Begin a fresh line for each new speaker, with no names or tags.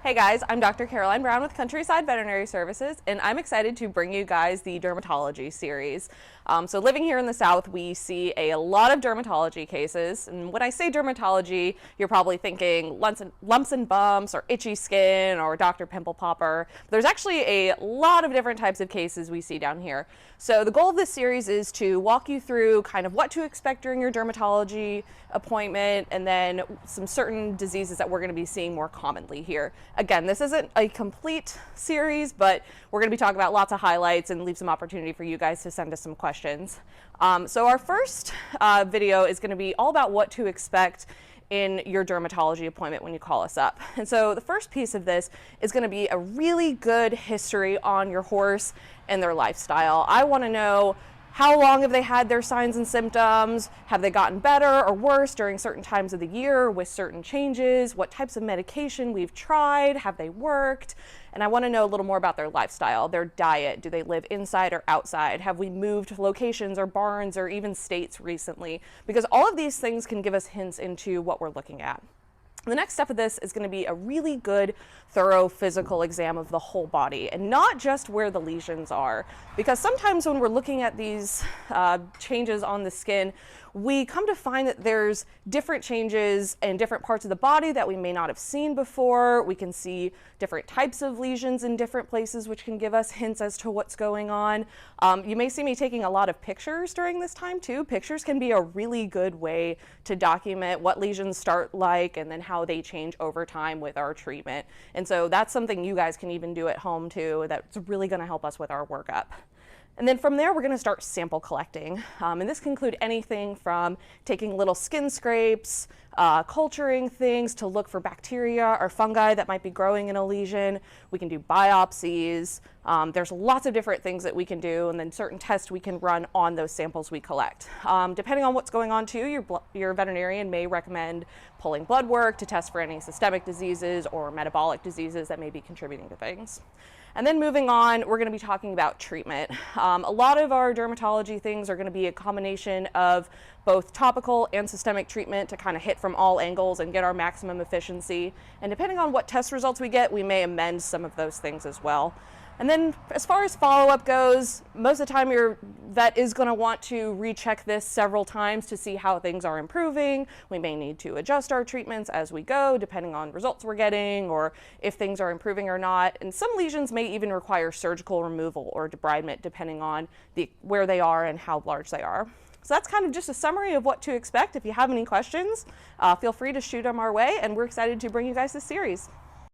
Hey guys, I'm Dr. Caroline Brown with Countryside Veterinary Services, and I'm excited to bring you guys the dermatology series. So living here in the South, we see a lot of dermatology cases, and when I say dermatology, you're probably thinking lumps and bumps, or itchy skin, or Dr. Pimple Popper. But there's actually a lot of different types of cases we see down here. So the goal of this series is to walk you through kind of what to expect during your dermatology appointment, and then some certain diseases that we're going to be seeing more commonly here. Again, this isn't a complete series, but we're going to be talking about lots of highlights and leave some opportunity for you guys to send us some questions. So our first video is going to be all about what to expect in your dermatology appointment when you call us up. And so the first piece of this is going to be a really good history on your horse and their lifestyle. I want to know, how long have they had their signs and symptoms? Have they gotten better or worse during certain times of the year with certain changes? What types of medication we've tried? Have they worked? And I want to know a little more about their lifestyle, their diet. Do they live inside or outside? Have we moved locations or barns or even states recently? Because all of these things can give us hints into what we're looking at. The next step of this is going to be a really good, thorough physical exam of the whole body, and not just where the lesions are. Because sometimes when we're looking at these changes on the skin, we come to find that there's different changes in different parts of the body that we may not have seen before. We can see different types of lesions in different places, which can give us hints as to what's going on. You may see me taking a lot of pictures during this time too. Pictures can be a really good way to document what lesions start like and then how they change over time with our treatment. And so that's something you guys can even do at home too, that's really going to help us with our workup. And then from there, we're going to start sample collecting. And this can include anything from taking little skin scrapes, culturing things to look for bacteria or fungi that might be growing in a lesion. We can do biopsies. There's lots of different things that we can do, and then certain tests we can run on those samples we collect. Depending on what's going on too, your veterinarian may recommend pulling blood work to test for any systemic diseases or metabolic diseases that may be contributing to things. And then moving on, we're going to be talking about treatment. A lot of our dermatology things are going to be a combination of both topical and systemic treatment to kind of hit from all angles and get our maximum efficiency. And depending on what test results we get, we may amend some of those things as well. And then as far as follow-up goes, most of the time your vet is going to want to recheck this several times to see how things are improving. We may need to adjust our treatments as we go, depending on results we're getting or if things are improving or not. And some lesions may even require surgical removal or debridement, depending on where they are and how large they are. So that's kind of just a summary of what to expect. If you have any questions, feel free to shoot them our way, and we're excited to bring you guys this series.